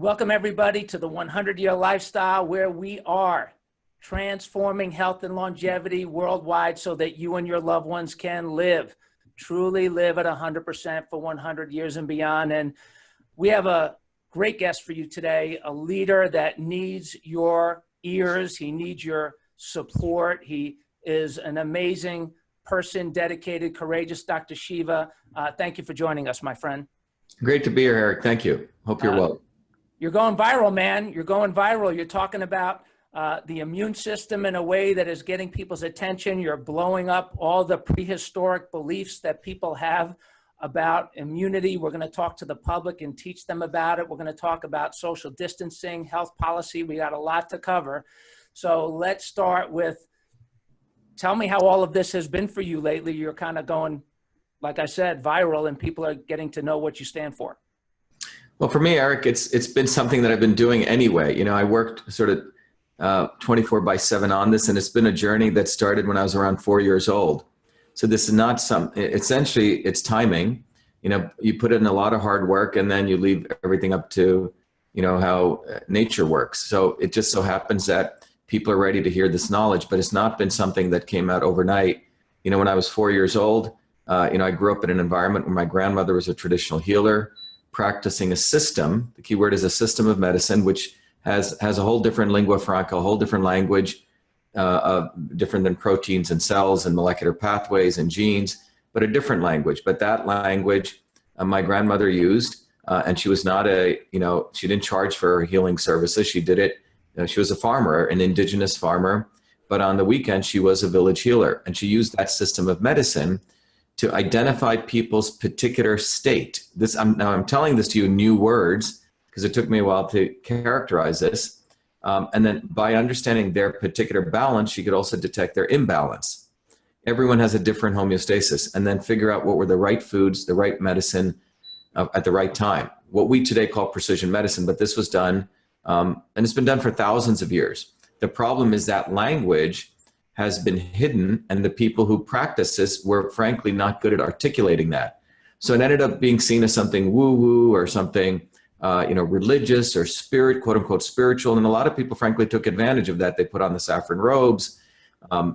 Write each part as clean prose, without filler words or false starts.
Welcome everybody to the 100-Year Lifestyle, where we are transforming health and longevity worldwide so that you and your loved ones can live, truly live at 100% for 100 years and beyond. And we have a great guest for you today, a leader that needs your ears. He needs your support. He is an amazing person, dedicated, courageous, Dr. Shiva. Thank you for joining us, my friend. Great to be here, Eric. Thank you. Hope you're well. You're going viral, man. You're going viral. You're talking about the immune system in a way that is getting people's attention. You're blowing up all the prehistoric beliefs that people have about immunity. We're going to talk to the public and teach them about it. We're going to talk about social distancing, health policy. We got a lot to cover. So let's start with, tell me how all of this has been for you lately. You're kind of going, like I said, viral, and people are getting to know what you stand for. Well, for me, Eric, it's been something that I've been doing anyway. You know, I worked sort of 24/7 on this, and it's been a journey that started when I was around 4 years old. So this is not essentially it's timing. You know, you put in a lot of hard work and then you leave everything up to, you know, how nature works. So it just so happens that people are ready to hear this knowledge, but it's not been something that came out overnight. You know, when I was 4 years old, you know, I grew up in an environment where my grandmother was a traditional healer, practicing a system. The key word is a system of medicine, which has a whole different lingua franca, a whole different language, different than proteins and cells and molecular pathways and genes, but a different language. But that language my grandmother used, and she was not she didn't charge for her healing services. She did it, she was a farmer, an indigenous farmer, but on the weekend she was a village healer, and she used that system of medicine to identify people's particular state. I'm telling this to you in new words because it took me a while to characterize this. And then by understanding their particular balance, she could also detect their imbalance. Everyone has a different homeostasis, and then figure out what were the right foods, the right medicine at the right time. What we today call precision medicine, but this was done, and it's been done for thousands of years. The problem is that language has been hidden, and the people who practice this were frankly not good at articulating that. So it ended up being seen as something woo-woo or something religious or quote unquote spiritual. And a lot of people frankly took advantage of that. They put on the saffron robes.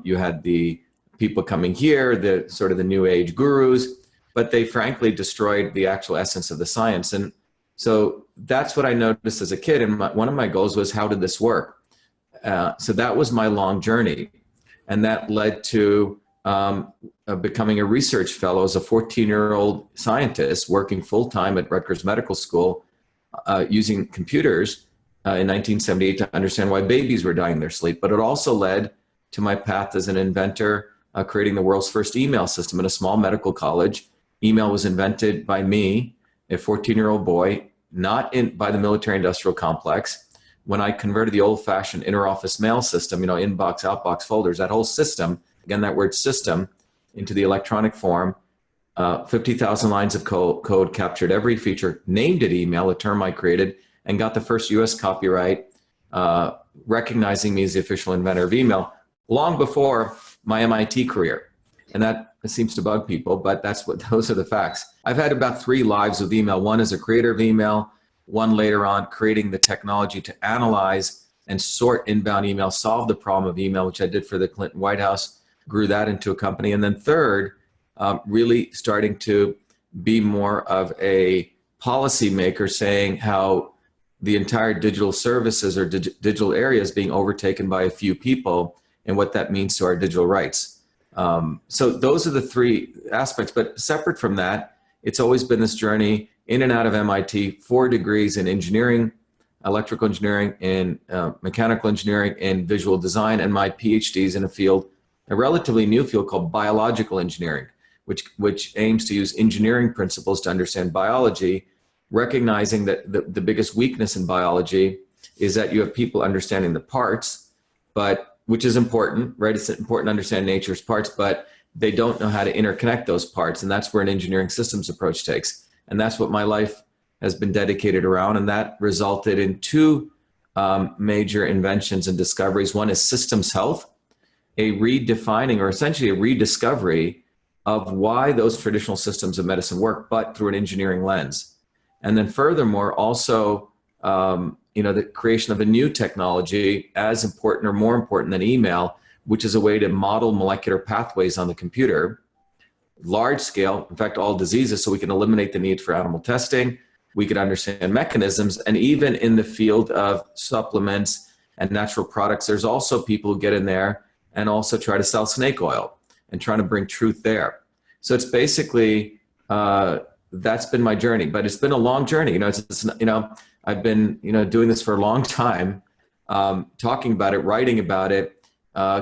You had the people coming here, the sort of the new age gurus, but they frankly destroyed the actual essence of the science. And so that's what I noticed as a kid. And one of my goals was, how did this work? So that was my long journey. And that led to becoming a research fellow as a 14-year-old scientist working full-time at Rutgers Medical School, using computers in 1978 to understand why babies were dying in their sleep. But it also led to my path as an inventor, creating the world's first email system in a small medical college. Email was invented by me, a 14-year-old boy, not by the military-industrial complex. When I converted the old-fashioned inter-office mail system, inbox, outbox folders, that whole system, again, that word system, into the electronic form, 50,000 lines of code, captured every feature, named it email, a term I created, and got the first US copyright, recognizing me as the official inventor of email, long before my MIT career. And that seems to bug people, but those are the facts. I've had about 3 lives with email. One as a creator of email, one later on creating the technology to analyze and sort inbound email, solve the problem of email, which I did for the Clinton White House, grew that into a company. And then third, really starting to be more of a policymaker, saying how the entire digital services or digital area is being overtaken by a few people and what that means to our digital rights. So those are the 3 aspects, but separate from that, it's always been this journey in and out of MIT, 4 degrees in engineering, electrical engineering, in mechanical engineering, and visual design, and my PhDs in a relatively new field called biological engineering, which aims to use engineering principles to understand biology, recognizing that the biggest weakness in biology is that you have people understanding the parts, which is important, right? It's important to understand nature's parts, but they don't know how to interconnect those parts, and that's where an engineering systems approach takes. And that's what my life has been dedicated around. And that resulted in 2 major inventions and discoveries. One is systems health, a redefining or essentially a rediscovery of why those traditional systems of medicine work, but through an engineering lens. And then furthermore, also the creation of a new technology as important or more important than email, which is a way to model molecular pathways on the computer, large scale, in fact, all diseases, so we can eliminate the need for animal testing. We could understand mechanisms, and even in the field of supplements and natural products, there's also people who get in there and also try to sell snake oil and trying to bring truth there. So it's basically, that's been my journey, but it's been a long journey. I've been, doing this for a long time, talking about it, writing about it,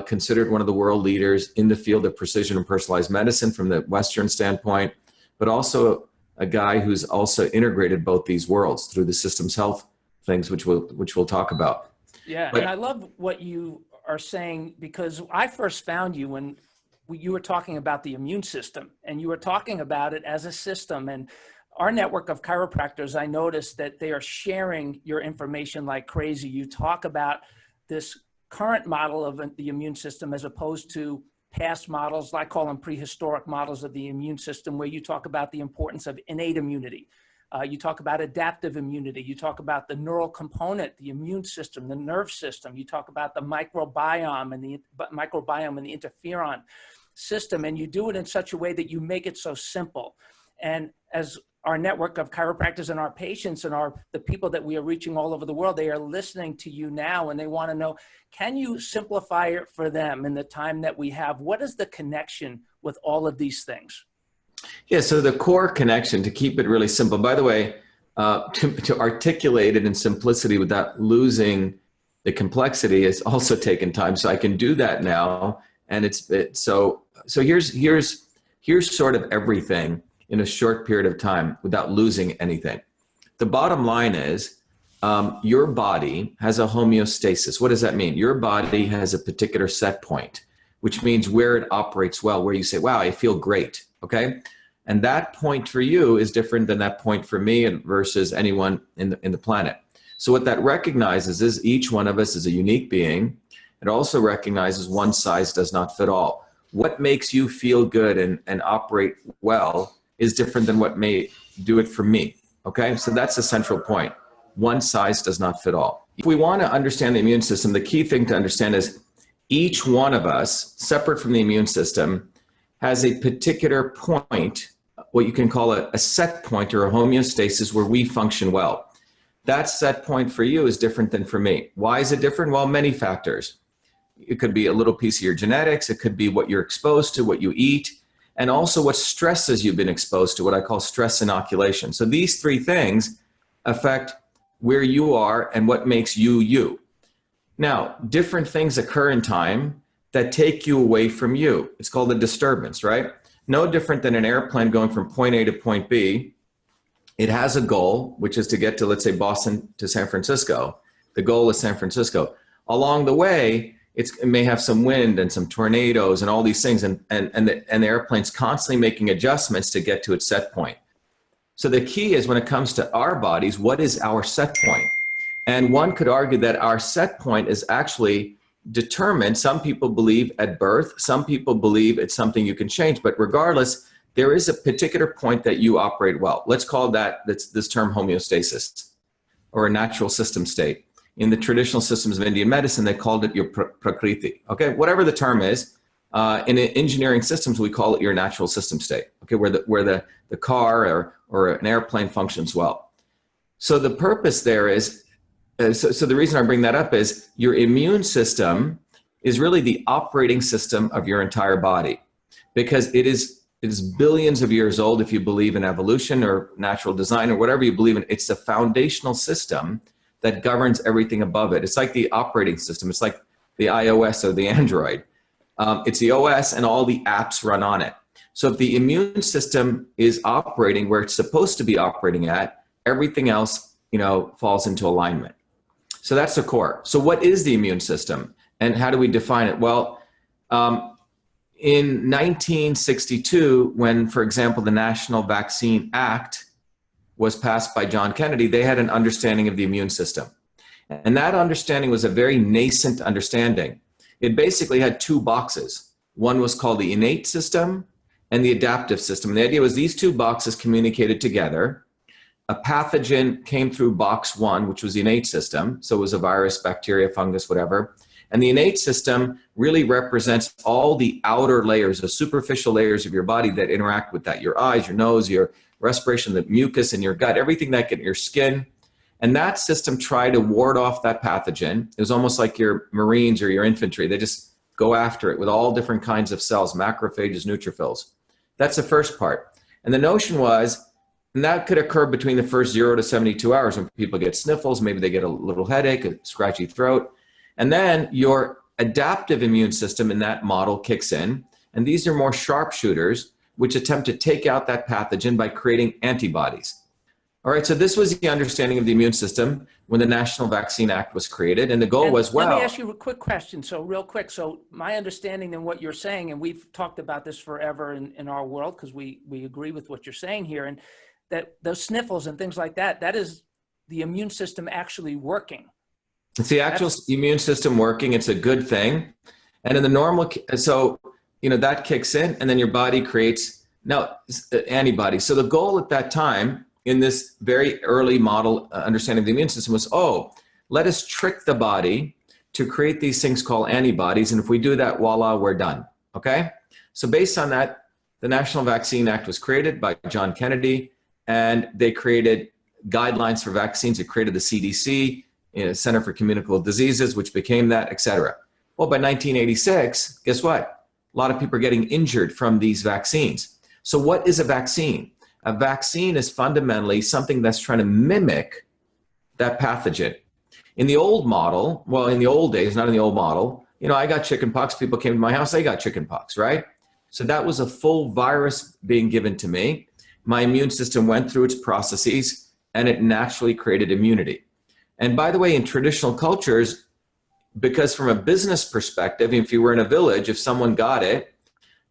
considered one of the world leaders in the field of precision and personalized medicine from the Western standpoint, but also a guy who's also integrated both these worlds through the systems health things, which we'll talk about. Yeah, and I love what you are saying, because I first found you when you were talking about the immune system, and you were talking about it as a system. And our network of chiropractors, I noticed that they are sharing your information like crazy. You talk about this current model of the immune system as opposed to past models, I call them prehistoric models of the immune system, where you talk about the importance of innate immunity. You talk about adaptive immunity. You talk about the neural component, the immune system, the nerve system. You talk about the microbiome and the interferon system, and you do it in such a way that you make it so simple. And as our network of chiropractors and our patients and the people that we are reaching all over the world, they are listening to you now, and they want to know, can you simplify it for them in the time that we have? What is the connection with all of these things? Yeah, so the core connection, to keep it really simple, by the way, to articulate it in simplicity without losing the complexity has also taken time. So I can do that now. And so here's sort of everything in a short period of time without losing anything. The bottom line is, your body has a homeostasis. What does that mean? Your body has a particular set point, which means where it operates well, where you say, wow, I feel great, okay? And that point for you is different than that point for me versus anyone in the planet. So what that recognizes is each one of us is a unique being. It also recognizes one size does not fit all. What makes you feel good and operate well is different than what may do it for me, okay? So that's the central point. One size does not fit all. If we want to understand the immune system, the key thing to understand is each one of us, separate from the immune system, has a particular point, what you can call a set point or a homeostasis, where we function well. That set point for you is different than for me. Why is it different? Well, many factors. It could be a little piece of your genetics. It could be what you're exposed to, what you eat, and also what stresses you've been exposed to, what I call stress inoculation. So these three things affect where you are and what makes you you. Now, different things occur in time that take you away from you. It's called a disturbance, right? No different than an airplane going from point A to point B. It has a goal, which is to get to, let's say, Boston to San Francisco. The goal is San Francisco. Along the way, it may have some wind and some tornadoes and all these things, and the airplane's constantly making adjustments to get to its set point. So the key is, when it comes to our bodies, what is our set point? And one could argue that our set point is actually determined. Some people believe at birth, some people believe it's something you can change, but regardless, there is a particular point that you operate well. Let's call this term homeostasis, or a natural system state. In the traditional systems of Indian medicine, they called it your prakriti. Okay, whatever the term is, in engineering systems, we call it your natural system state. Okay, where the car or an airplane functions well. So the purpose there is, so the reason I bring that up is your immune system is really the operating system of your entire body, because it is billions of years old. If you believe in evolution or natural design or whatever you believe in, it's the foundational system that governs everything above it. It's like the operating system. It's like the iOS or the Android. It's the OS, and all the apps run on it. So if the immune system is operating where it's supposed to be operating at, everything else, falls into alignment. So that's the core. So what is the immune system, and how do we define it? Well, in 1962, when, for example, the National Vaccine Act was passed by John Kennedy, they had an understanding of the immune system. And that understanding was a very nascent understanding. It basically had two boxes. One was called the innate system and the adaptive system. And the idea was these two boxes communicated together a pathogen came through box one, which was the innate system. So it was a virus, bacteria, fungus, whatever. And the innate system really represents all the outer layers, the superficial layers of your body that interact with that. Your eyes, your nose, your respiration, the mucus in your gut, everything that get in your skin. And that system tried to ward off that pathogen. It was almost like your Marines or your infantry. They just go after it with all different kinds of cells, macrophages, neutrophils. That's the first part. And the notion was, and that could occur between the first 0 to 72 hours when people get sniffles, maybe they get a little headache, a scratchy throat. And then your adaptive immune system in that model kicks in. And these are more sharpshooters, which attempt to take out that pathogen by creating antibodies. All right, so this was the understanding of the immune system when the National Vaccine Act was created. And the goal was, well... Let me ask you a quick question. So real quick, so my understanding and what you're saying, and we've talked about this forever in our world because we agree with what you're saying here, and that those sniffles and things like that, that is the immune system actually working. It's the actual immune system working. It's a good thing. And in the normal, so, you know, that kicks in and then your body creates now antibodies. So the goal at that time in this very early model understanding of the immune system was, oh, let us trick the body to create these things called antibodies. And if we do that, voila, we're done. Okay. So based on that, the National Vaccine Act was created by John Kennedy, and they created guidelines for vaccines. It created the CDC, Center for Communicable Diseases, which became that, et cetera. Well, by 1986, guess what? A lot of people are getting injured from these vaccines. So what is a vaccine? A vaccine is fundamentally something that's trying to mimic that pathogen. In the old model, well, in the old days, not in the old model, you know, I got chickenpox, people came to my house, they got chickenpox, right? So that was a full virus being given to me. My immune system went through its processes and it naturally created immunity. And by the way, in traditional cultures, because from a business perspective, if you were in a village, if someone got it,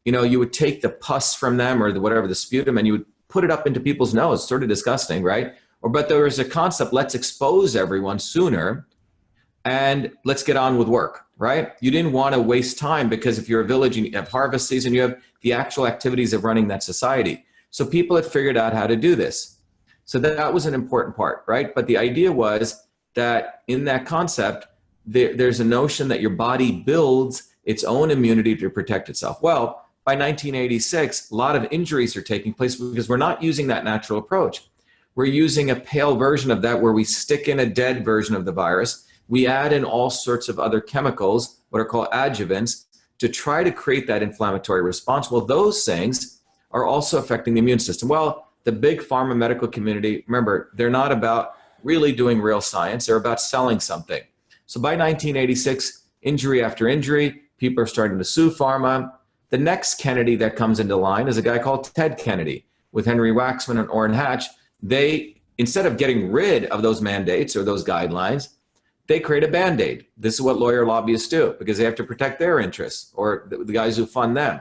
you know, you would take the pus from them or whatever, the sputum, and you would put it up into people's nose. Sort of disgusting, right? But there was a concept, let's expose everyone sooner and let's get on with work, right? You didn't want to waste time because if you're a village and you have harvest season, you have the actual activities of running that society. So people had figured out how to do this. So that was an important part, right? But the idea was that in that concept, there's a notion that your body builds its own immunity to protect itself. Well, by 1986, a lot of injuries are taking place because we're not using that natural approach. We're using a pale version of that where we stick in a dead version of the virus. We add in all sorts of other chemicals, what are called adjuvants, to try to create that inflammatory response. Well, those things are also affecting the immune system. Well, the big pharma medical community, remember, they're not about really doing real science. They're about selling something. So by 1986, injury after injury, people are starting to sue pharma. The next Kennedy that comes into line is a guy called Ted Kennedy with Henry Waxman and Orrin Hatch. They, instead of getting rid of those mandates or those guidelines, they create a Band-Aid. This is what lawyer lobbyists do because they have to protect their interests or the guys who fund them.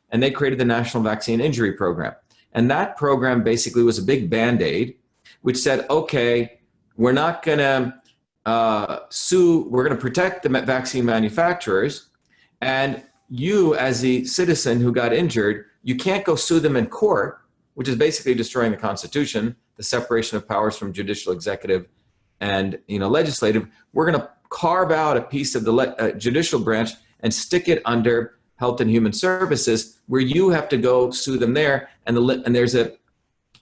And they created the National Vaccine Injury Program. And that program basically was a big Band-Aid which said, okay, we're not going to sue, we're going to protect the vaccine manufacturers, and you as the citizen who got injured, you can't go sue them in court, which is basically destroying the Constitution, the separation of powers from judicial, executive, and legislative. We're going to carve out a piece of the judicial branch and stick it under Health and Human Services, where you have to go sue them there, and there's a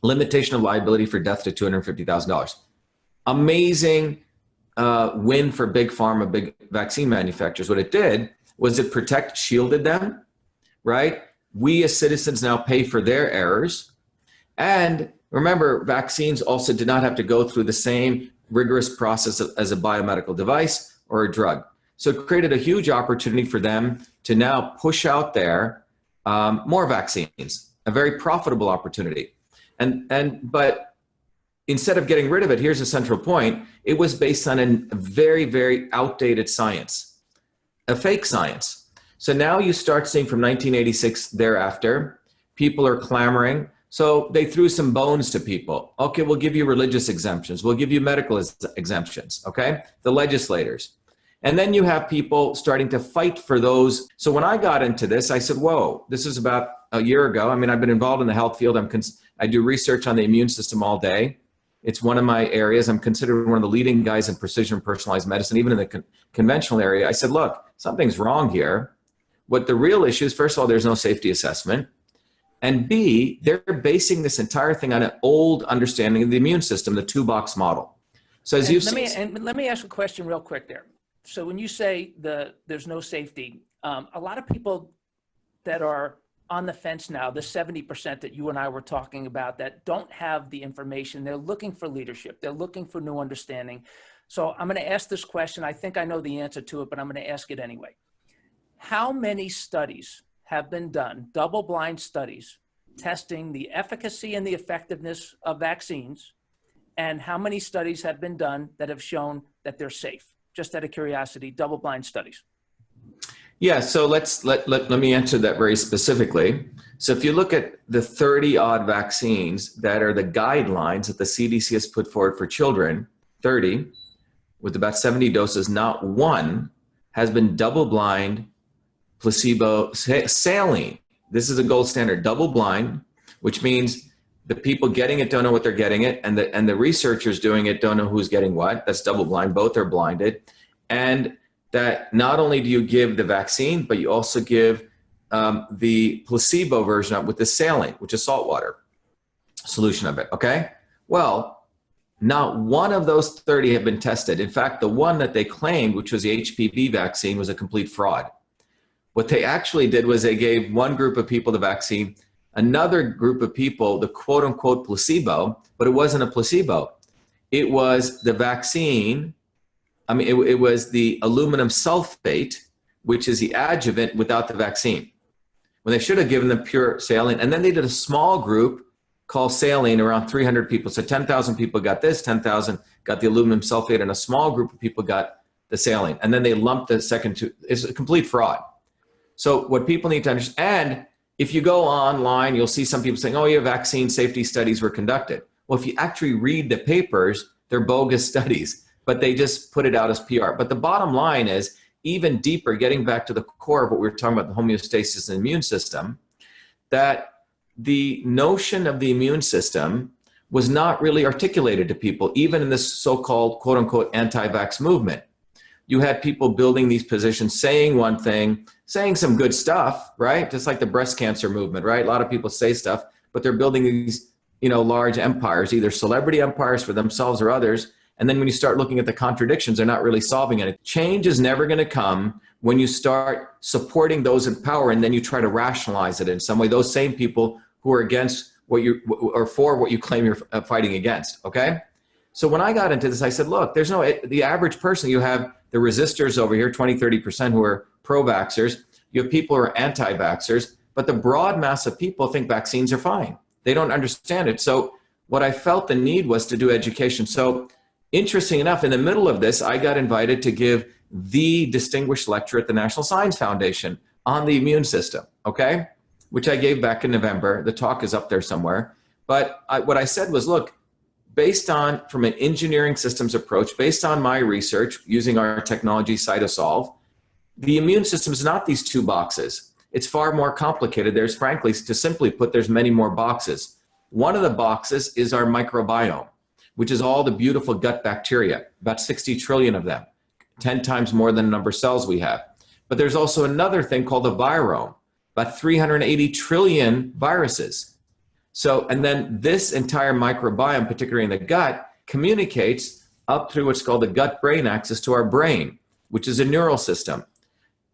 limitation of liability for death to $250,000. Amazing win for big pharma, big vaccine manufacturers. What it did was it shielded them, right? We as citizens now pay for their errors. And remember, vaccines also did not have to go through the same rigorous process as a biomedical device or a drug. So it created a huge opportunity for them to now push out there more vaccines, a very profitable opportunity. But instead of getting rid of it, here's a central point. It was based on a very, very outdated science, a fake science. So now you start seeing from 1986 thereafter, people are clamoring. So they threw some bones to people. Okay, we'll give you religious exemptions. We'll give you medical exemptions, okay? The legislators. And then you have people starting to fight for those. So when I got into this, I said, whoa, this is about a year ago. I mean, I've been involved in the health field. I do research on the immune system all day. It's one of my areas. I'm considered one of the leading guys in precision personalized medicine, even in the conventional area. I said, look, something's wrong here. What the real issue is, first of all, there's no safety assessment. And B, they're basing this entire thing on an old understanding of the immune system, the two-box model. So as you've seen, let me ask a question real quick there. So when you say there's no safety, a lot of people that are on the fence now, the 70% that you and I were talking about that don't have the information, they're looking for leadership, they're looking for new understanding. So I'm going to ask this question. I think I know the answer to it, but I'm going to ask it anyway. How many studies have been done, double-blind studies, testing the efficacy and the effectiveness of vaccines, and how many studies have been done that have shown that they're safe? Just out of curiosity, double-blind studies. Yeah, so let me answer that very specifically. So if you look at the 30-odd vaccines that are the guidelines that the CDC has put forward for children, 30, with about 70 doses, not one has been double-blind, placebo, saline. This is a gold standard, double-blind, which means the people getting it don't know what they're getting it, and the researchers doing it don't know who's getting what. That's double-blind. Both are blinded. And that not only do you give the vaccine, but you also give the placebo version of it with the saline, which is salt water solution of it, okay? Well, not one of those 30 have been tested. In fact, the one that they claimed, which was the HPV vaccine, was a complete fraud. What they actually did was they gave one group of people the vaccine, another group of people the quote unquote placebo, but it wasn't a placebo. It was the vaccine. I mean, it was the aluminum sulfate, which is the adjuvant without the vaccine. When they should have given them pure saline. And then they did a small group called saline, around 300 people. So 10,000 people got this, 10,000 got the aluminum sulfate, and a small group of people got the saline. And then they lumped the second two. It's a complete fraud. So what people need to understand, and if you go online, you'll see some people saying, oh, yeah, vaccine safety studies were conducted. Well, if you actually read the papers, they're bogus studies, but they just put it out as PR. But the bottom line is, even deeper, getting back to the core of what we were talking about, the homeostasis and immune system, that the notion of the immune system was not really articulated to people, even in this so-called quote unquote anti-vax movement. You had people building these positions, saying one thing, saying some good stuff, right? Just like the breast cancer movement, right? A lot of people say stuff, but they're building these, large empires, either celebrity empires for themselves or others. And then when you start looking at the contradictions, they're not really solving it. Change is never going to come when you start supporting those in power and then you try to rationalize it in some way. Those same people who are against what you or for what you claim you're fighting against. Okay. So when I got into this, I said, look, the average person, you have the resistors over here, 20, 30% who are pro-vaxxers. You have people who are anti-vaxxers, but the broad mass of people think vaccines are fine. They don't understand it. So what I felt the need was to do education. So interesting enough, in the middle of this, I got invited to give the distinguished lecture at the National Science Foundation on the immune system, okay? Which I gave back in November. The talk is up there somewhere. But what I said was, look, based on, from an engineering systems approach, based on my research using our technology Cytosolve, the immune system is not these two boxes. It's far more complicated. There's, frankly, to simply put, there's many more boxes. One of the boxes is our microbiome, which is all the beautiful gut bacteria, about 60 trillion of them, 10 times more than the number of cells we have. But there's also another thing called the virome, about 380 trillion viruses. So, and then this entire microbiome, particularly in the gut, communicates up through what's called the gut-brain axis to our brain, which is a neural system.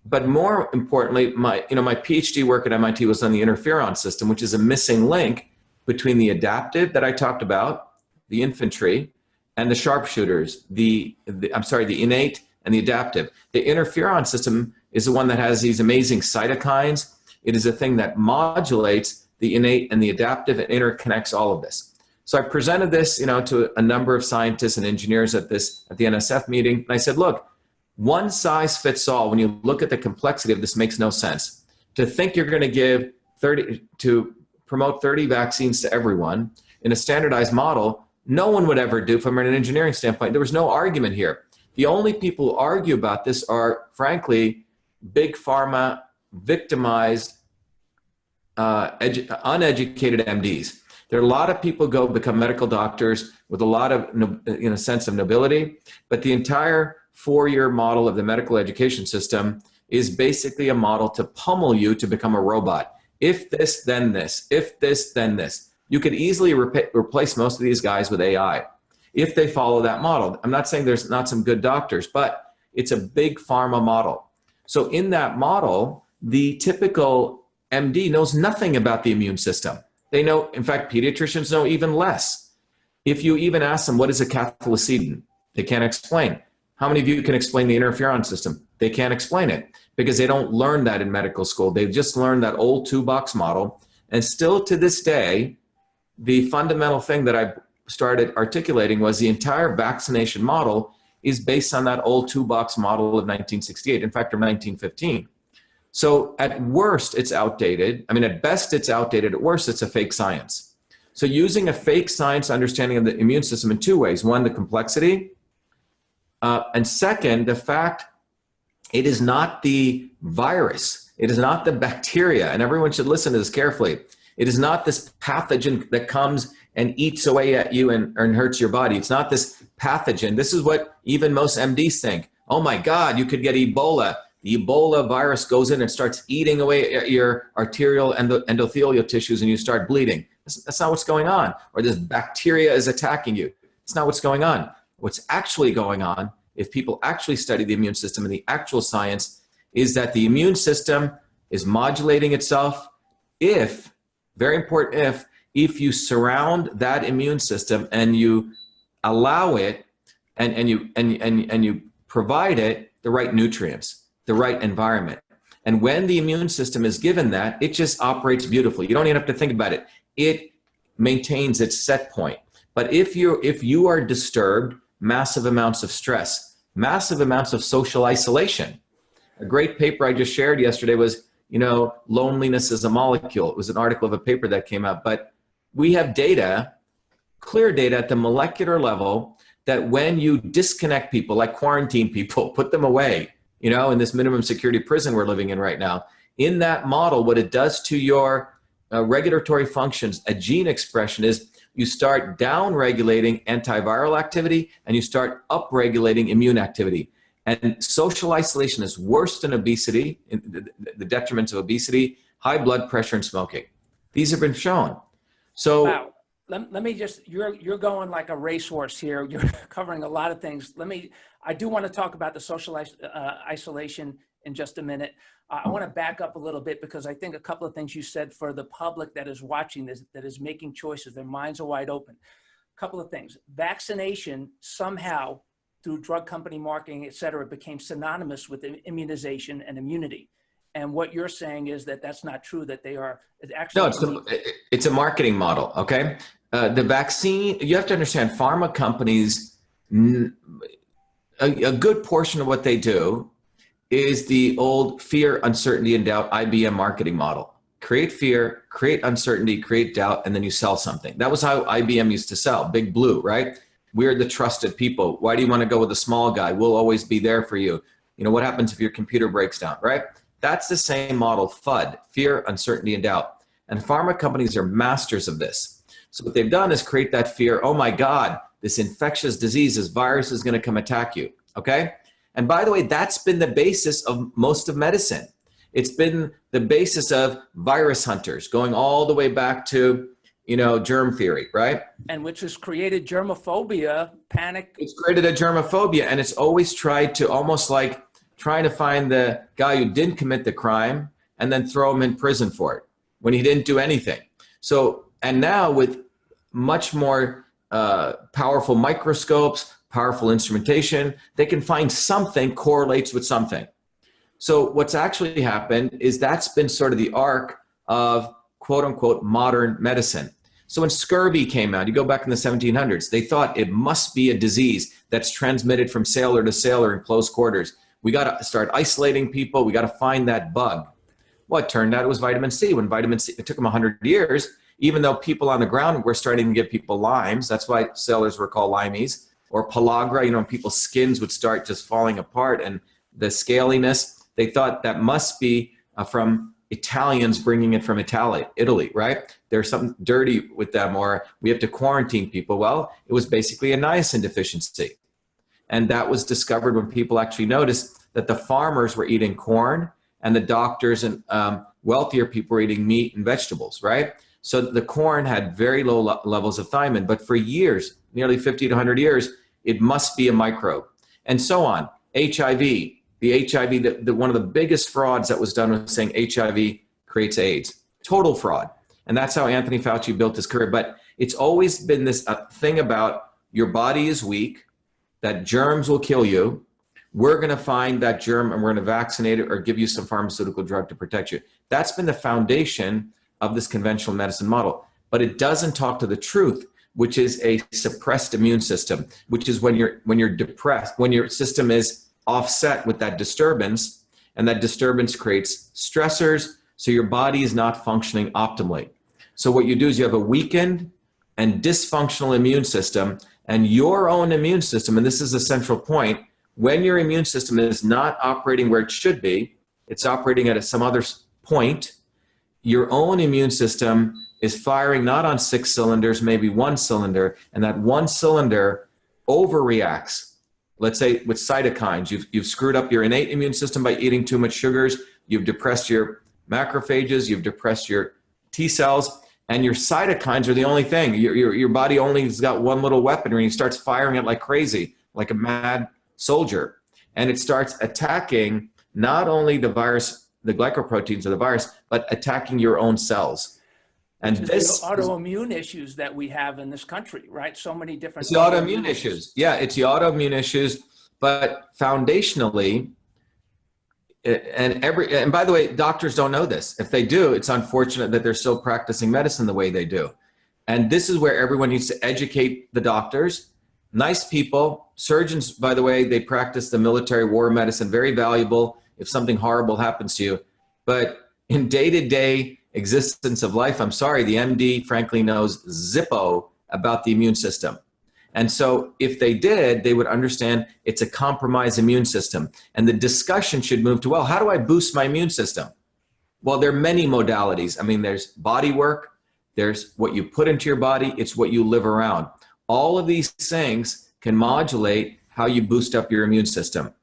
But more importantly, my PhD work at MIT was on the interferon system, which is a missing link between the adaptive that I talked about, the infantry, and the sharpshooters, the innate and the adaptive. The interferon system is the one that has these amazing cytokines. It is a thing that modulates the innate and the adaptive and interconnects all of this. So I presented this, to a number of scientists and engineers at the NSF meeting. And I said, look, one size fits all. When you look at the complexity of this, makes no sense. To think you're going to promote 30 vaccines to everyone in a standardized model, no one would ever do from an engineering standpoint. There was no argument here. The only people who argue about this are, frankly, big pharma, victimized, uneducated MDs. There are a lot of people go become medical doctors with a lot of, sense of nobility, but the entire 4-year model of the medical education system is basically a model to pummel you to become a robot. If this, then this. If this, then this. You could easily replace most of these guys with AI if they follow that model. I'm not saying there's not some good doctors, but it's a big pharma model. So in that model, the typical MD knows nothing about the immune system. They know, in fact, pediatricians know even less. If you even ask them, what is a Cathelicidin? They can't explain. How many of you can explain the interferon system? They can't explain it because they don't learn that in medical school. They've just learned that old 2-box model. And still to this day, the fundamental thing that I started articulating was the entire vaccination model is based on that old 2-box model of 1968, in fact, of 1915. So at worst, it's outdated. I mean, at best, it's outdated. At worst, it's a fake science. So using a fake science understanding of the immune system in 2 ways. One, the complexity. And second, the fact it is not the virus. It is not the bacteria. And everyone should listen to this carefully. It is not this pathogen that comes and eats away at you and hurts your body. It's not this pathogen. This is what even most MDs think. Oh my God, you could get Ebola. The Ebola virus goes in and starts eating away at your arterial endothelial tissues and you start bleeding. That's not what's going on. Or this bacteria is attacking you. It's not what's going on. What's actually going on, if people actually study the immune system and the actual science, is that the immune system is modulating itself if, very important if you surround that immune system and you allow it and you provide it the right nutrients, the right environment. And when the immune system is given that, it just operates beautifully. You don't even have to think about it. It maintains its set point. But if you are disturbed, massive amounts of stress, massive amounts of social isolation. A great paper I just shared yesterday was, loneliness is a molecule. It was an article of a paper that came out, but we have data, clear data at the molecular level that when you disconnect people, like quarantine people, put them away, in this minimum security prison we're living in right now, in that model, what it does to your regulatory functions, a gene expression is you start down-regulating antiviral activity and you start up-regulating immune activity. And social isolation is worse than obesity, the detriments of obesity, high blood pressure, and smoking. These have been shown. So wow. Let me just, you're going like a racehorse here. You're covering a lot of things. I do want to talk about the social isolation in just a minute. I want to back up a little bit because I think a couple of things you said for the public that is watching this, that is making choices, their minds are wide open. A couple of things. Vaccination somehow through drug company marketing, et cetera, became synonymous with immunization and immunity. And what you're saying is that that's not true, that they are actually. No, it's a marketing model, okay? The vaccine, you have to understand, pharma companies, a good portion of what they do is the old fear, uncertainty, and doubt IBM marketing model. Create fear, create uncertainty, create doubt, and then you sell something. That was how IBM used to sell, Big Blue, right? We're the trusted people. Why do you want to go with the small guy? We'll always be there for you. What happens if your computer breaks down, right? That's the same model, FUD, fear, uncertainty, and doubt. And pharma companies are masters of this. So what they've done is create that fear. Oh my God, this infectious disease, this virus is going to come attack you, okay? And by the way, that's been the basis of most of medicine. It's been the basis of virus hunters, going all the way back to, germ theory, right? And which has created germophobia, panic. It's created a germophobia, and it's always tried to almost like trying to find the guy who didn't commit the crime and then throw him in prison for it when he didn't do anything. So, and now with much more powerful microscopes, powerful instrumentation, they can find something correlates with something. So what's actually happened is that's been sort of the arc of quote unquote modern medicine. So when scurvy came out, you go back in the 1700s, they thought it must be a disease that's transmitted from sailor to sailor in close quarters. We got to start isolating people. We got to find that bug. Well, it turned out it was vitamin C. When vitamin C, it took them 100 years, even though people on the ground were starting to give people limes. That's why sailors were called limeys. Or pellagra, people's skins would start just falling apart and the scaliness. They thought that must be from Italians bringing it from Italy, right? There's something dirty with them, or we have to quarantine people. Well, it was basically a niacin deficiency. And that was discovered when people actually noticed that the farmers were eating corn and the doctors and wealthier people were eating meat and vegetables, right? So the corn had very low levels of thiamine, but for years, nearly 50 to 100 years, it must be a microbe, and so on. HIV, the HIV, one of the biggest frauds that was done was saying HIV creates AIDS. Total fraud. And that's how Anthony Fauci built his career. But it's always been this thing about your body is weak, that germs will kill you. We're going to find that germ and we're going to vaccinate it or give you some pharmaceutical drug to protect you. That's been the foundation of this conventional medicine model. But it doesn't talk to the truth, which is a suppressed immune system, which is when you're depressed, when your system is offset with that disturbance, and that disturbance creates stressors, so your body is not functioning optimally. So what you do is you have a weakened and dysfunctional immune system, and your own immune system, and this is a central point, when your immune system is not operating where it should be, it's operating at some other point, your own immune system is firing not on 6 cylinders, maybe 1 cylinder, and that 1 cylinder overreacts. Let's say with cytokines, you've screwed up your innate immune system by eating too much sugars, you've depressed your macrophages, you've depressed your T cells, and your cytokines are the only thing. Your body only has got one little weapon, and it starts firing it like crazy, like a mad soldier. And it starts attacking not only the virus, the glycoproteins of the virus, but attacking your own cells. And this the autoimmune issues that we have in this country, right? So many different. It's the autoimmune issues. Yeah, it's the autoimmune issues. But foundationally, and by the way, doctors don't know this. If they do, it's unfortunate that they're still practicing medicine the way they do. And this is where everyone needs to educate the doctors. Nice people, surgeons, by the way, they practice the military war medicine, very valuable if something horrible happens to you. But in day-to-day existence of life, I'm sorry, the MD frankly knows zippo about the immune system. And so if they did, they would understand it's a compromised immune system. And the discussion should move to, well, how do I boost my immune system? Well, there are many modalities. I mean, there's body work, there's what you put into your body, it's what you live around. All of these things can modulate how you boost up your immune system.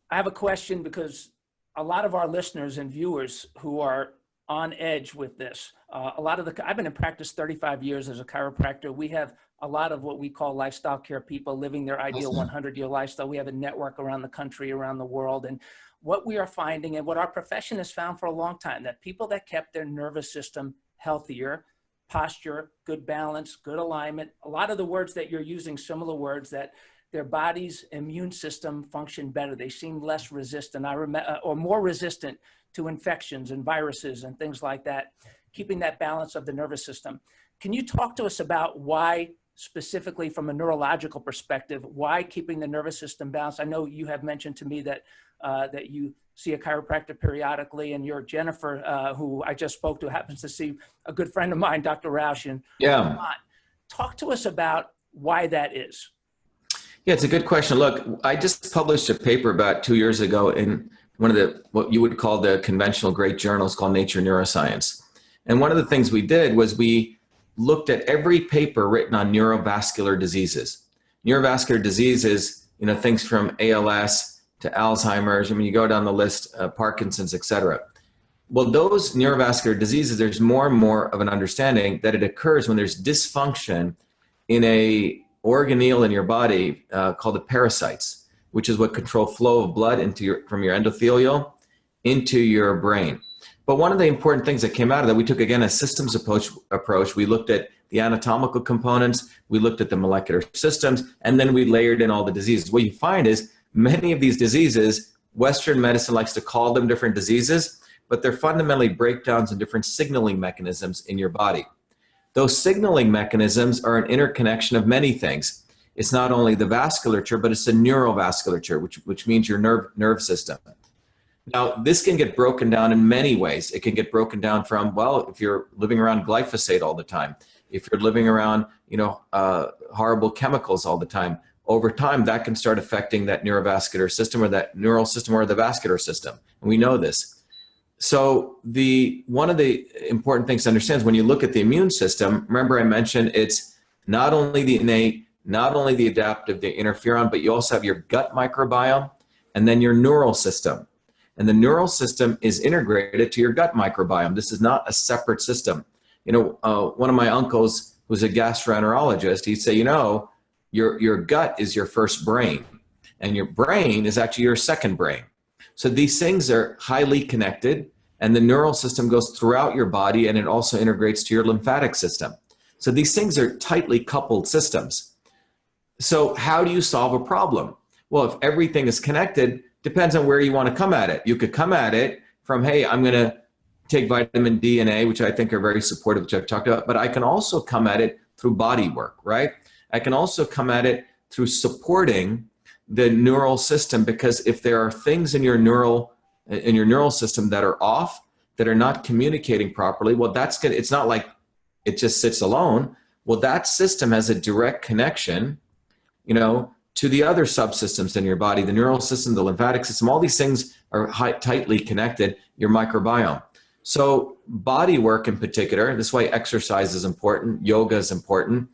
I have a question because a lot of our listeners and viewers who are on edge with this, I've been in practice 35 years as a chiropractor. We have a lot of what we call lifestyle care people living their ideal 100-year lifestyle. We have a network around the country, around the world. And what we are finding and what our profession has found for a long time, that people that kept their nervous system healthier, posture, good balance, good alignment, a lot of the words that you're using, similar words, that their body's immune system functioned better. They seemed less resistant, or more resistant to infections and viruses and things like that, keeping that balance of the nervous system. Can you talk to us about why, specifically from a neurological perspective, why keeping the nervous system balanced? I know you have mentioned to me that that you see a chiropractor periodically, and you're Jennifer, who I just spoke to, happens to see a good friend of mine, Dr. Rausch. Yeah. Talk to us about why that is. Yeah, it's a good question. Look, I just published a paper about 2 years ago in one of the, what you would call the conventional great journals called Nature Neuroscience. And one of the things we did was we looked at every paper written on neurovascular diseases. Neurovascular diseases, things from ALS to Alzheimer's. I mean, you go down the list, Parkinson's, et cetera. Well, those neurovascular diseases, there's more and more of an understanding that it occurs when there's dysfunction in a organelle in your body called the pericytes, which is what control flow of blood from your endothelial into your brain. But one of the important things that came out of that, we took, again, a systems approach. We looked at the anatomical components, we looked at the molecular systems, and then we layered in all the diseases. What you find is many of these diseases, Western medicine likes to call them different diseases, but they're fundamentally breakdowns in different signaling mechanisms in your body. Those signaling mechanisms are an interconnection of many things. It's not only the vasculature, but it's the neurovasculature, which means your nerve system. Now, this can get broken down in many ways. It can get broken down from, well, if you're living around glyphosate all the time, if you're living around, horrible chemicals all the time, over time, that can start affecting that neurovascular system or that neural system or the vascular system. And we know this. So one of the important things to understand is when you look at the immune system, remember I mentioned it's not only the innate, not only the adaptive, the interferon, but you also have your gut microbiome and then your neural system. And the neural system is integrated to your gut microbiome. This is not a separate system. One of my uncles who's a gastroenterologist, he'd say, your gut is your first brain and your brain is actually your second brain. So these things are highly connected, and the neural system goes throughout your body, and it also integrates to your lymphatic system. So these things are tightly coupled systems. So how do you solve a problem? Well, if everything is connected, depends on where you want to come at it. You could come at it from, hey, I'm going to take vitamin D and A, which I think are very supportive, which I've talked about, but I can also come at it through body work, right? I can also come at it through supporting the neural system, because if there are things in your neural system that are off, that are not communicating properly, well, it's not like it just sits alone. Well, that system has a direct connection, to the other subsystems in your body, the neural system, the lymphatic system. All these things are tightly connected, your microbiome. So body work in particular, this is why exercise is important, yoga is important,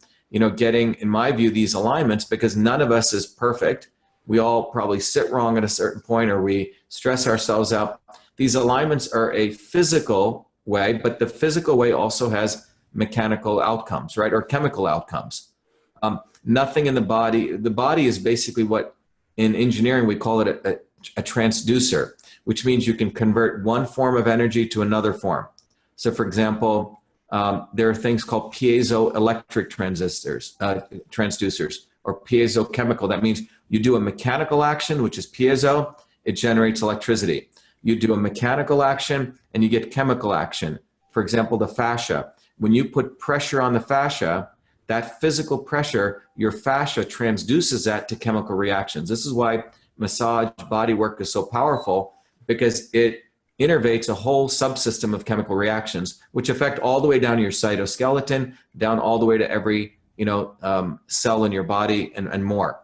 getting, in my view, these alignments, because none of us is perfect. We all probably sit wrong at a certain point, or we stress ourselves out. These alignments are a physical way, but the physical way also has mechanical outcomes, right? Or chemical outcomes. Nothing in the body is basically what in engineering we call it a transducer, which means you can convert one form of energy to another form. So for example, there are things called piezoelectric transducers, or piezochemical. That means you do a mechanical action, which is piezo, it generates electricity. You do a mechanical action and you get chemical action. For example, the fascia. When you put pressure on the fascia, that physical pressure, your fascia transduces that to chemical reactions. This is why massage body work is so powerful, because it innervates a whole subsystem of chemical reactions, which affect all the way down to your cytoskeleton, down all the way to every cell in your body and more.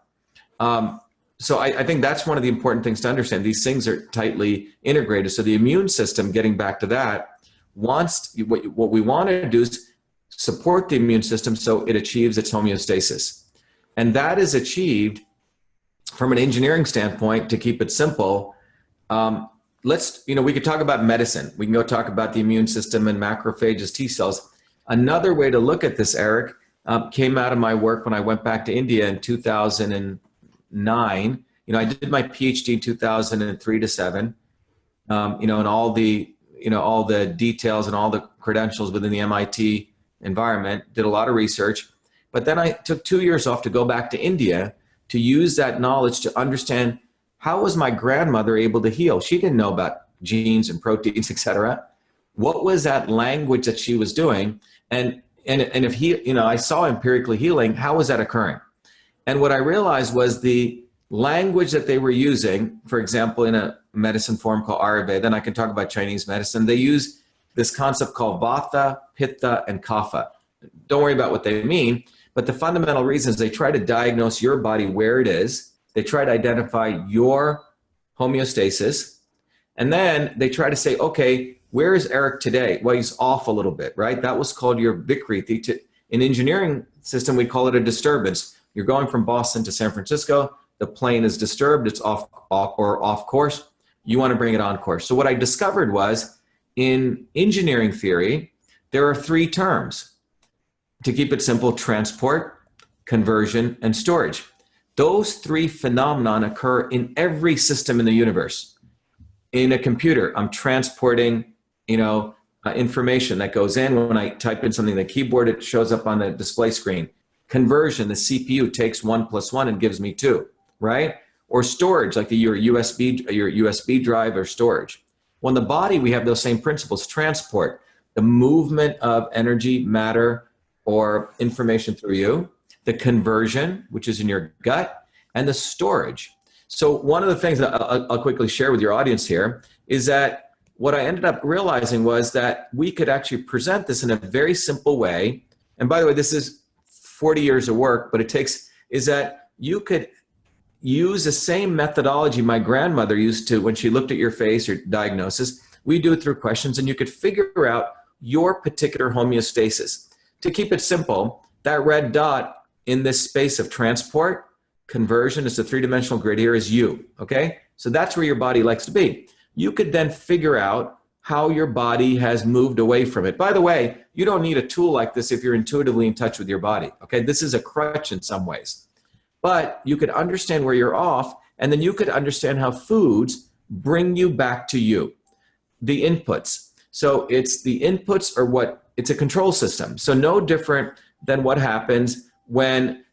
So I think that's one of the important things to understand. These things are tightly integrated. So the immune system, getting back to that, what we want to do is support the immune system so it achieves its homeostasis. And that is achieved from an engineering standpoint, to keep it simple. We could talk about medicine. We can go talk about the immune system and macrophages, T cells. Another way to look at this, Eric, came out of my work when I went back to India in 2009. I did my PhD in 2003 to 7, and all the details and all the credentials within the MIT environment, did a lot of research. But then I took 2 years off to go back to India to use that knowledge to understand, how was my grandmother able to heal? She didn't know about genes and proteins, et cetera. What was that language that she was doing? And if I saw empirically healing, how was that occurring? And what I realized was the language that they were using, for example, in a medicine form called Ayurveda, then I can talk about Chinese medicine, they use this concept called Vata, Pitta, and Kapha. Don't worry about what they mean, but the fundamental reason is they try to diagnose your body where it is. They try to identify your homeostasis, and then they try to say, okay, where is Eric today? Well, he's off a little bit, right? That was called your Vikriti. In engineering system, we call it a disturbance. You're going from Boston to San Francisco. The plane is disturbed. It's off course. You want to bring it on course. So what I discovered was, in engineering theory, there are 3 terms. To keep it simple: transport, conversion, and storage. Those 3 phenomena occur in every system in the universe. In a computer, I'm transporting, information that goes in. When I type in something on the keyboard, it shows up on the display screen. Conversion, the CPU takes 1 + 1 and gives me 2, right? Or storage, like your USB drive or storage. Well, in the body, we have those same principles. Transport, the movement of energy, matter, or information through you. The conversion, which is in your gut, and the storage. So one of the things that I'll quickly share with your audience here is that what I ended up realizing was that we could actually present this in a very simple way. And by the way, this is 40 years of work, but is that you could use the same methodology my grandmother used to when she looked at your face or diagnosis, We do it through questions, and you could figure out your particular homeostasis. To keep it simple, that red dot in this space of transport, conversion, is the three-dimensional grid here, is you, okay? So that's where your body likes to be. You could then figure out how your body has moved away from it. By the way, you don't need a tool like this if you're intuitively in touch with your body, okay? This is a crutch in some ways. But you could understand where you're off, and then you could understand how foods bring you back to you. The inputs. So it's the inputs are what, it's a control system. So no different than what happens when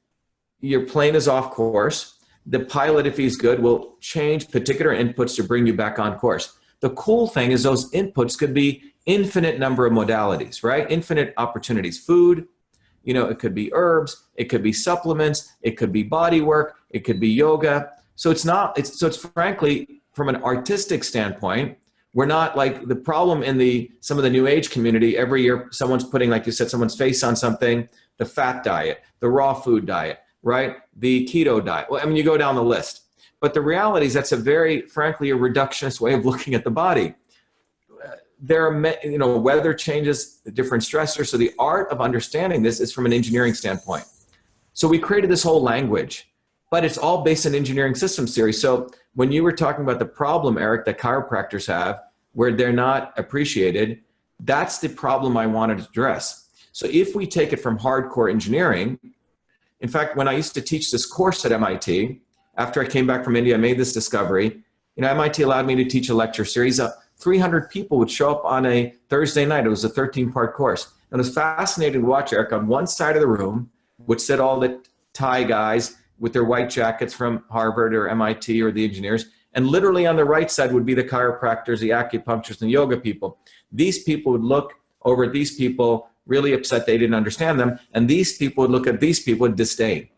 your plane is off course. The pilot, if he's good, will change particular inputs to bring you back on course. The cool thing is those inputs could be infinite number of modalities, right? Infinite opportunities. Food, you know, it could be herbs, it could be supplements, it could be body work, it could be yoga. So it's frankly, from an artistic standpoint, we're not like the problem in some of the new age community. Every year someone's putting, like you said, someone's face on something, the fat diet, the raw food diet, right? The keto diet. Well, I mean, you go down the list. But the reality is that's a very, frankly, a reductionist way of looking at the body. There are, you know, weather changes, different stressors. So the art of understanding this is from an engineering standpoint. So we created this whole language, but it's all based on engineering systems theory. So when you were talking about the problem, Eric, that chiropractors have, where they're not appreciated, that's the problem I wanted to address. So if we take it from hardcore engineering, in fact, when I used to teach this course at MIT, after I came back from India, I made this discovery. You know, MIT allowed me to teach a lecture series. 300 people would show up on a Thursday night. It was a 13-part course. And it was fascinating to watch, Eric. On one side of the room would sit all the Thai guys with their white jackets from Harvard or MIT or the engineers. And literally on the right side would be the chiropractors, the acupuncturists, and yoga people. These people would look over at these people, really upset they didn't understand them. And these people would look at these people with disdain.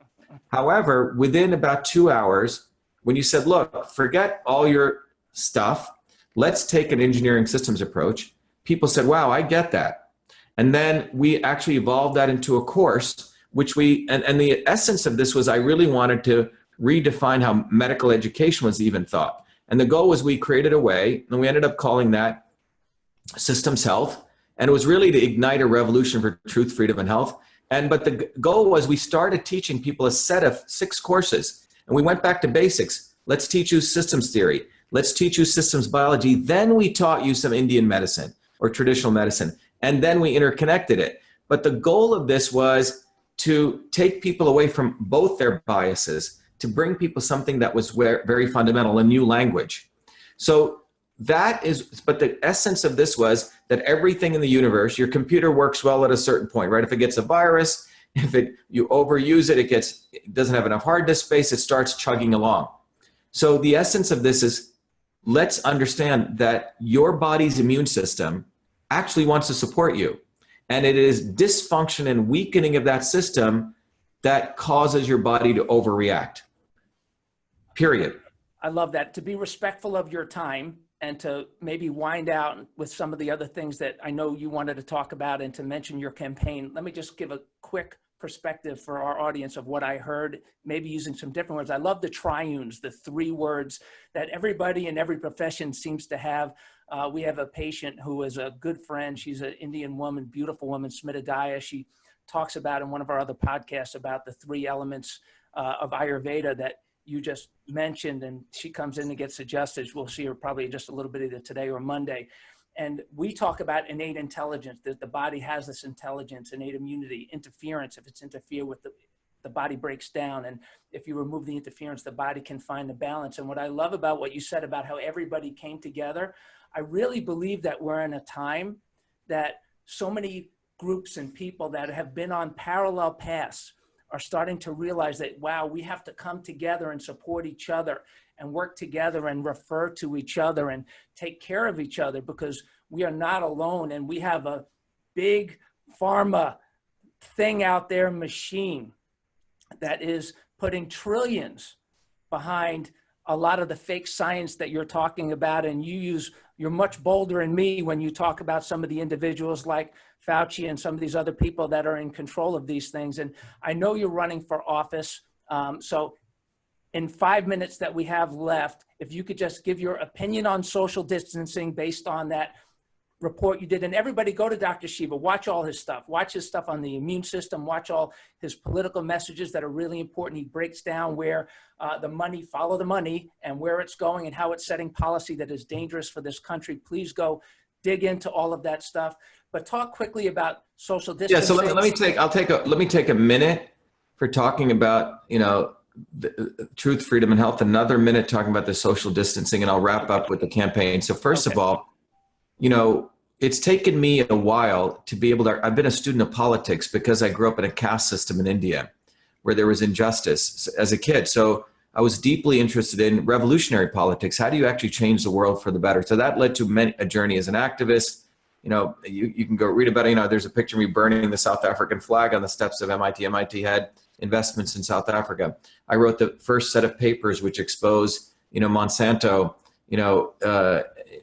However, within about 2 hours, when you said, look, forget all your stuff, let's take an engineering systems approach, people said, wow, I get that. And then we actually evolved that into a course, which and the essence of this was I really wanted to redefine how medical education was even thought. And the goal was we created a way, and we ended up calling that systems health. And it was really to ignite a revolution for truth, freedom, and health. But the goal was we started teaching people a set of 6 courses. And we went back to basics. Let's teach you systems theory. Let's teach you systems biology. Then we taught you some Indian medicine or traditional medicine. And then we interconnected it. But the goal of this was to take people away from both their biases, to bring people something that was very fundamental, a new language. So but the essence of this was that everything in the universe, your computer works well at a certain point, right? If it gets a virus, you overuse it, it doesn't have enough hard disk space, it starts chugging along. So the essence of this is, let's understand that your body's immune system actually wants to support you. And it is dysfunction and weakening of that system that causes your body to overreact. Period. I love that. To be respectful of your time and to maybe wind out with some of the other things that I know you wanted to talk about and to mention your campaign, let me just give a quick perspective for our audience of what I heard, maybe using some different words. I love the triunes, the 3 words that everybody in every profession seems to have. We have a patient who is a good friend. She's an Indian woman, beautiful woman, Smita Daya. She talks about in one of our other podcasts about the 3 elements of Ayurveda that you just mentioned, and she comes in and gets adjusted. We'll see her probably just a little bit either today or Monday. And we talk about innate intelligence, that the body has this intelligence, innate immunity, interference. If it's interfered with, the body breaks down. And if you remove the interference, the body can find the balance. And what I love about what you said about how everybody came together, I really believe that we're in a time that so many groups and people that have been on parallel paths are starting to realize that, wow, we have to come together and support each other and work together and refer to each other and take care of each other, because we are not alone. And we have a big pharma thing out there, machine, that is putting trillions behind a lot of the fake science that you're talking about. And you're much bolder than me when you talk about some of the individuals like Fauci and some of these other people that are in control of these things. And I know you're running for office. So in 5 minutes that we have left, if you could just give your opinion on social distancing based on that report you did. And everybody go to Dr. Shiva, watch all his stuff, watch his stuff on the immune system, watch all his political messages that are really important. He breaks down where the money, follow the money, and where it's going and how it's setting policy that is dangerous for this country. Please go dig into all of that stuff, but talk quickly about social distancing. Yeah, so let me take a minute for talking about, the truth, freedom, and health, another minute talking about the social distancing, and I'll wrap up with the campaign. So first of all, it's taken me a while to be able to, I've been a student of politics because I grew up in a caste system in India where there was injustice as a kid. So I was deeply interested in revolutionary politics. How do you actually change the world for the better? So that led to a journey as an activist. You can go read about it. There's a picture of me burning the South African flag on the steps of MIT. MIT had investments in South Africa. I wrote the first set of papers which exposed, Monsanto,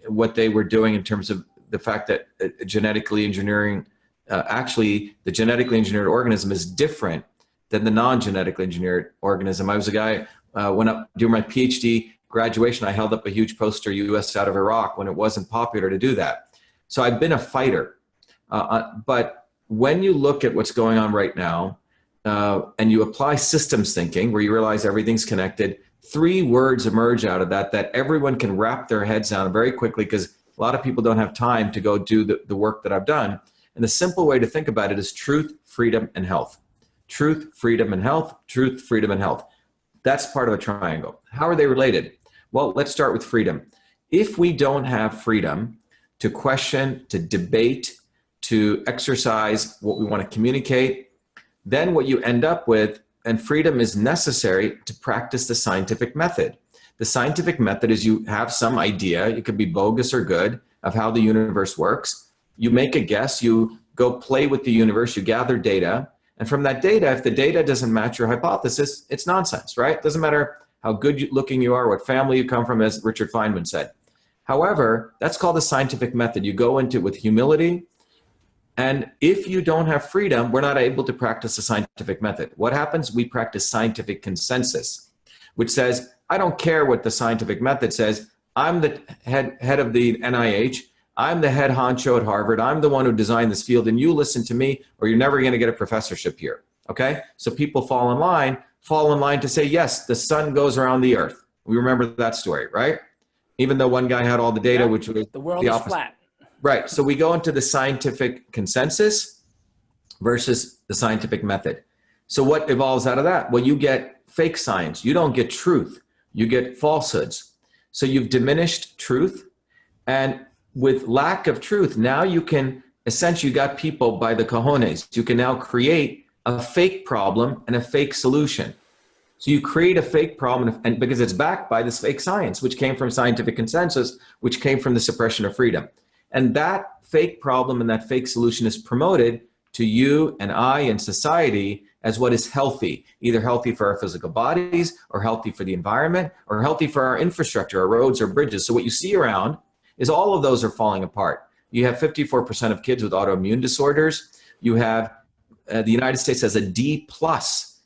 what they were doing in terms of the fact that genetically engineering, actually the genetically engineered organism is different than the non-genetically engineered organism. I was a guy, when I during my PhD graduation, I held up a huge poster, US out of Iraq, when it wasn't popular to do that. So I've been a fighter. But when you look at what's going on right now, and you apply systems thinking, where you realize everything's connected, 3 words emerge out of that everyone can wrap their heads around very quickly, because a lot of people don't have time to go do the work that I've done. And the simple way to think about it is truth, freedom, and health. Truth, freedom, and health. Truth, freedom, and health. That's part of a triangle. How are they related? Well, let's start with freedom. If we don't have freedom to question, to debate, to exercise what we want to communicate, then what you end up with, and freedom is necessary to practice the scientific method. The scientific method is you have some idea, it could be bogus or good, of how the universe works. You make a guess, you go play with the universe, you gather data, and from that data, if the data doesn't match your hypothesis, it's nonsense, right? It doesn't matter how good looking you are, what family you come from, as Richard Feynman said. However, that's called the scientific method. You go into it with humility, and if you don't have freedom, we're not able to practice the scientific method. What happens? We practice scientific consensus, which says, I don't care what the scientific method says. I'm the head of the NIH. I'm the head honcho at Harvard. I'm the one who designed this field, and you listen to me or you're never going to get a professorship here. Okay? So people fall in line to say, yes, the sun goes around the earth. We remember that story, right? Even though one guy had all the data, which was the world is flat. Right. So we go into the scientific consensus versus the scientific method. So what evolves out of that? Well, you get fake science. You don't get truth. You get falsehoods. So you've diminished truth. And with lack of truth, now you can essentially, you got people by the cojones. You can now create a fake problem and a fake solution. So you create a fake problem, and because it's backed by this fake science, which came from scientific consensus, which came from the suppression of freedom. And that fake problem and that fake solution is promoted to you and I and society as what is healthy, either healthy for our physical bodies or healthy for the environment or healthy for our infrastructure, our roads or bridges. So what you see around is all of those are falling apart. You have 54% of kids with autoimmune disorders. You have the United States has a D+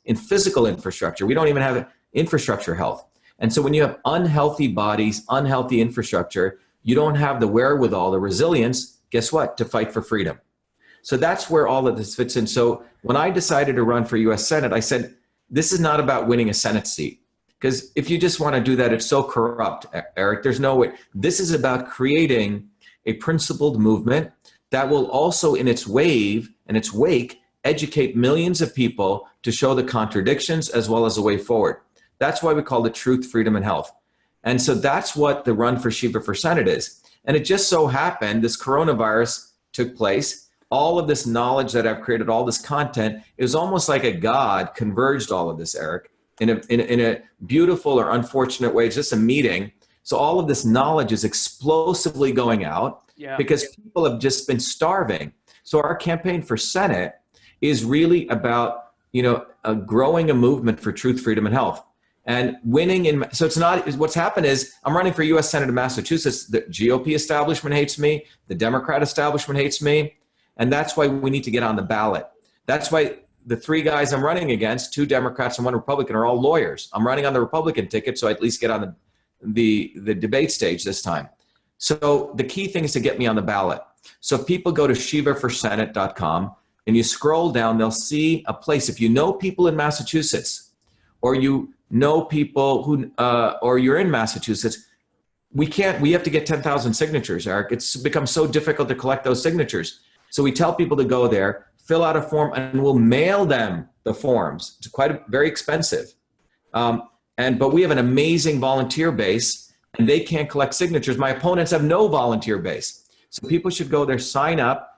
in physical infrastructure. We don't even have infrastructure health. And so when you have unhealthy bodies, unhealthy infrastructure, you don't have the wherewithal, the resilience, guess what, to fight for freedom. So that's where all of this fits in. So when I decided to run for US Senate, I said, this is not about winning a Senate seat. Because if you just want to do that, it's so corrupt, Eric. There's no way. This is about creating a principled movement that will also, in its wave and its wake, educate millions of people to show the contradictions as well as a way forward. That's why we call it truth, freedom, and health. And so that's what the run for Shiva for Senate is. And it just so happened this coronavirus took place. All of this knowledge that I've created, all this content, it was almost like a God converged all of this, Eric, in a beautiful or unfortunate way. It's just a meeting. So all of this knowledge is explosively going out because people have just been starving. So our campaign for Senate is really about, growing a movement for truth, freedom, and health. And winning so it's not, what's happened is I'm running for US Senate in Massachusetts. The GOP establishment hates me. The Democrat establishment hates me. And that's why we need to get on the ballot. That's why the three guys I'm running against, two Democrats and one Republican, are all lawyers. I'm running on the Republican ticket, so I at least get on the debate stage this time. So the key thing is to get me on the ballot. So if people go to shivaforsenate.com and you scroll down, they'll see a place. If you know people in Massachusetts, or you know people who, or you're in Massachusetts, we have to get 10,000 signatures, Eric. It's become so difficult to collect those signatures. So we tell people to go there, fill out a form, and we'll mail them the forms. It's very expensive. But we have an amazing volunteer base, and they can't collect signatures. My opponents have no volunteer base. So people should go there, sign up,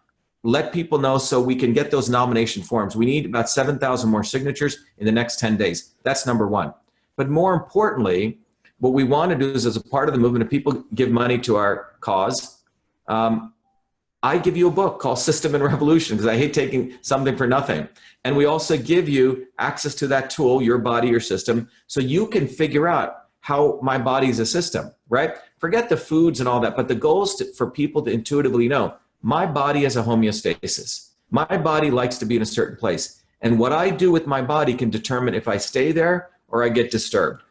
let people know so we can get those nomination forms. We need about 7,000 more signatures in the next 10 days. That's number one. But more importantly, what we want to do is, as a part of the movement, if people give money to our cause, I give you a book called System and Revolution, because I hate taking something for nothing. And we also give you access to that tool, Your Body, Your System, so you can figure out how my body is a system, right? Forget the foods and all that, but the goal is for people to intuitively know, my body has a homeostasis. My body likes to be in a certain place. And what I do with my body can determine if I stay there or I get disturbed.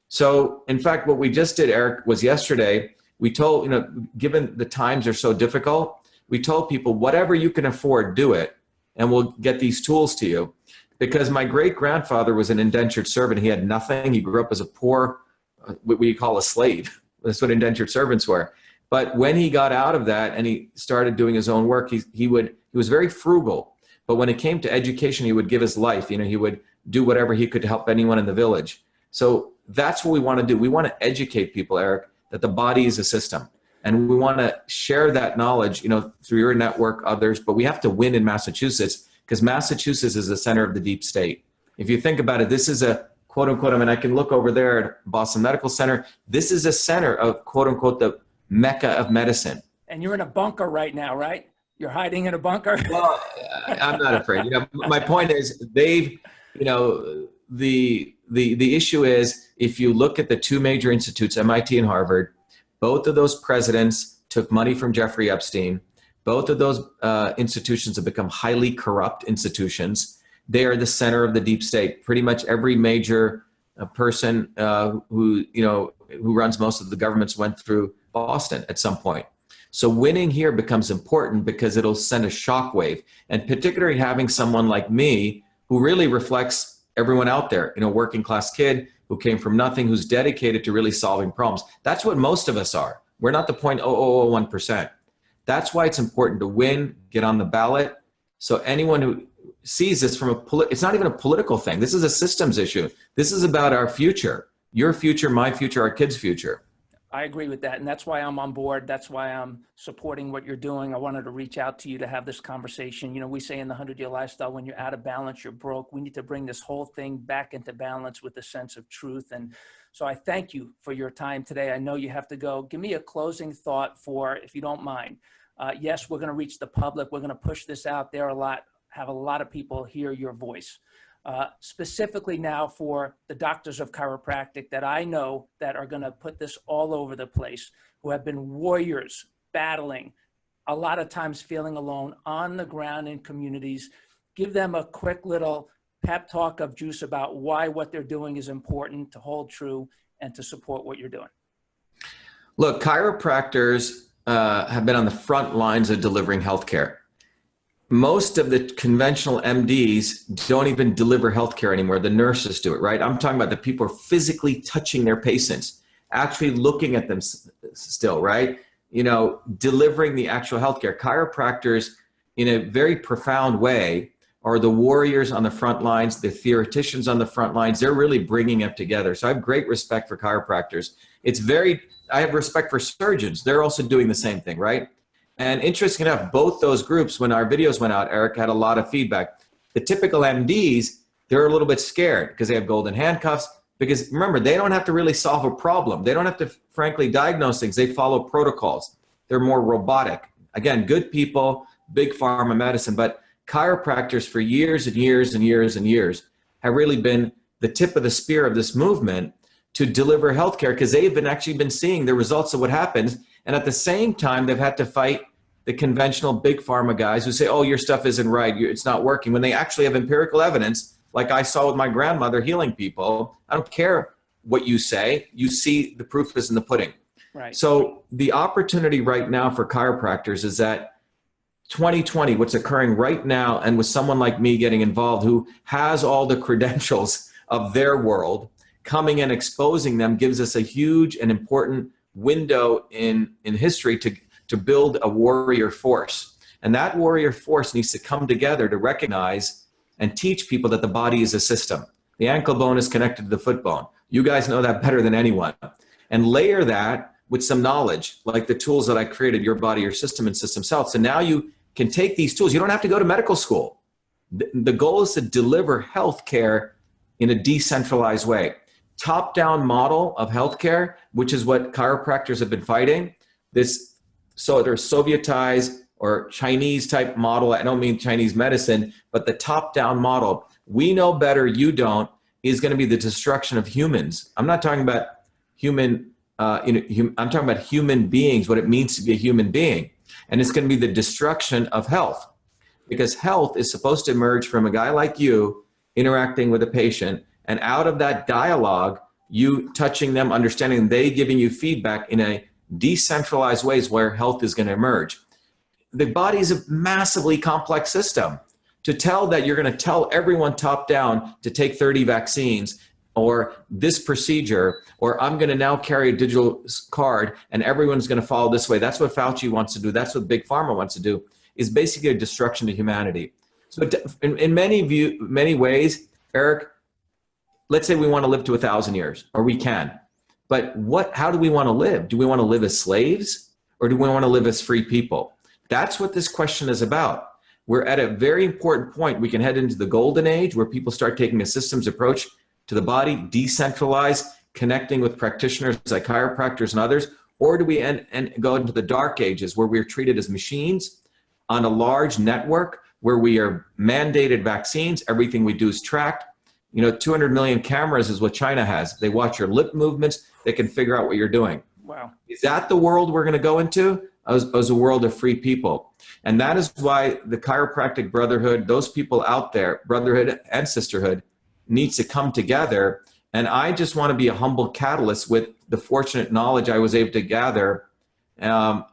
So, in fact, what we just did, Eric, was yesterday, we told, given the times are so difficult, we told people, whatever you can afford, do it, and we'll get these tools to you. Because my great-grandfather was an indentured servant. He had nothing. He grew up as a poor, what we call a slave. That's what indentured servants were. But when he got out of that and he started doing his own work, he was very frugal. But when it came to education, he would give his life. He would do whatever he could to help anyone in the village. So that's what we want to do. We want to educate people, Eric, that the body is a system. And we want to share that knowledge, through your network, others. But we have to win in Massachusetts, because Massachusetts is the center of the deep state. If you think about it, this is a quote unquote, I can look over there at Boston Medical Center. This is a center of quote unquote the Mecca of medicine. And you're in a bunker right now, right? You're hiding in a bunker? Well, I'm not afraid. My point is the issue is, if you look at the two major institutes, MIT and Harvard, both of those presidents took money from Jeffrey Epstein. Both of those institutions have become highly corrupt institutions. They are the center of the deep state. Pretty much every major person who runs most of the governments went through Boston at some point. So winning here becomes important because it'll send a shockwave, and particularly having someone like me who really reflects everyone out there, working class kid who came from nothing, who's dedicated to really solving problems. That's what most of us are. We're not the 0.0001%. That's why it's important to win, get on the ballot. So anyone who sees this from it's not even a political thing. This is a systems issue. This is about our future, your future, my future, our kids' future. I agree with that. And that's why I'm on board. That's why I'm supporting what you're doing. I wanted to reach out to you to have this conversation. We say in the 100-Year Lifestyle, when you're out of balance, you're broke. We need to bring this whole thing back into balance with a sense of truth. And so I thank you for your time today. I know you have to go. Give me a closing thought if you don't mind. Yes, we're going to reach the public. We're going to push this out there a lot, have a lot of people hear your voice. Specifically now for the doctors of chiropractic that I know that are going to put this all over the place, who have been warriors battling, a lot of times feeling alone on the ground in communities. Give them a quick little pep talk of juice about why what they're doing is important, to hold true, and to support what you're doing. Look, chiropractors have been on the front lines of delivering healthcare. Most of the conventional MDs don't even deliver healthcare anymore. The nurses do it, right? I'm talking about the people who are physically touching their patients, actually looking at them still, right? Delivering the actual healthcare. Chiropractors, in a very profound way, are the warriors on the front lines, the theoreticians on the front lines. They're really bringing it together. So I have great respect for chiropractors. I have respect for surgeons. They're also doing the same thing, right? And interesting enough, both those groups, when our videos went out, Eric, had a lot of feedback. The typical MDs, they're a little bit scared because they have golden handcuffs. Because remember, they don't have to really solve a problem. They don't have to, frankly, diagnose things. They follow protocols. They're more robotic. Again, good people, big pharma medicine. But chiropractors for years and years and years and years have really been the tip of the spear of this movement to deliver healthcare, because they've actually been seeing the results of what happens. And at the same time, they've had to fight the conventional big pharma guys who say, oh, your stuff isn't right, it's not working, when they actually have empirical evidence, like I saw with my grandmother healing people. I don't care what you say, you see the proof is in the pudding. Right. So the opportunity right now for chiropractors is that 2020, what's occurring right now, and with someone like me getting involved who has all the credentials of their world, coming and exposing them, gives us a huge and important window in history to build a warrior force. And that warrior force needs to come together to recognize and teach people that the body is a system. The ankle bone is connected to the foot bone. You guys know that better than anyone. And layer that with some knowledge, like the tools that I created, Your Body, Your System, and Systems Health. So now you can take these tools. You don't have to go to medical school. The goal is to deliver healthcare in a decentralized way. Top-down model of healthcare, which is what chiropractors have been fighting. This sort of Sovietized or Chinese type model, I don't mean Chinese medicine, but the top-down model, we know better, you don't, is going to be the destruction of humans. I'm not talking about human, I'm talking about human beings, what it means to be a human being. And it's going to be the destruction of health, because health is supposed to emerge from a guy like you interacting with a patient, and out of that dialogue, you touching them, understanding them, they giving you feedback in a decentralized ways where health is going to emerge. The body is a massively complex system. To tell that you're going to tell everyone top down to take 30 vaccines or this procedure, or I'm going to now carry a digital card and everyone's going to follow this way. That's what Fauci wants to do. That's what Big Pharma wants to do, is basically a destruction to humanity. So in many ways, Eric, let's say we want to live to 1,000 years, or we can. But how do we want to live? Do we want to live as slaves, or do we want to live as free people? That's what this question is about. We're at a very important point. We can head into the golden age where people start taking a systems approach to the body, decentralized, connecting with practitioners like chiropractors and others, or do we go into the dark ages where we're treated as machines on a large network where we are mandated vaccines, everything we do is tracked. 200 million cameras is what China has. They watch your lip movements, they can figure out what you're doing. Wow. Is that the world we're going to go into as a world of free people? And that is why the chiropractic brotherhood, those people out there, brotherhood and sisterhood, needs to come together. And I just want to be a humble catalyst with the fortunate knowledge I was able to gather and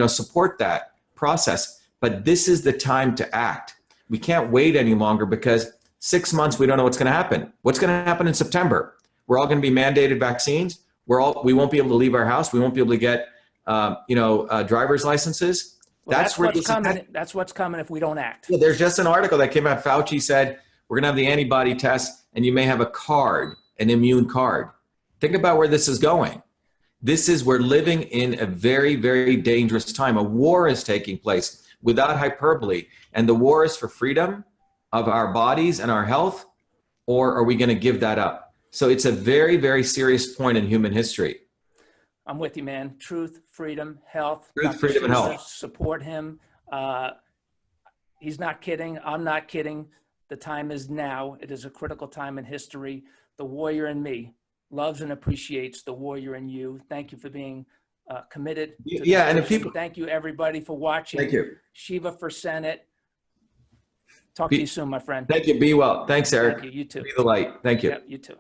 support that process. But this is the time to act. We can't wait any longer, because 6 months, we don't know what's going to happen. What's going to happen in September? We're all going to be mandated vaccines. We won't be able to leave our house. We won't be able to get driver's licenses. Well, that's what's coming. That's what's coming if we don't act. Yeah, there's just an article that came out. Fauci said, we're going to have the antibody test and you may have a card, an immune card. Think about where this is going. We're living in a very, very dangerous time. A war is taking place without hyperbole. And the war is for freedom of our bodies and our health, or are we going to give that up? So it's a very, very serious point in human history. I'm with you, man. Truth, freedom, health. Truth, freedom, and health. Support him. He's not kidding. I'm not kidding. The time is now. It is a critical time in history. The warrior in me loves and appreciates the warrior in you. Thank you for being committed. And if people, thank you everybody for watching. Thank you. Shiva for Senate. Talk to you soon, my friend. Thank you. Be well. Thanks, Eric. Thank you. You too. Be the light. Thank you. Yeah, you too.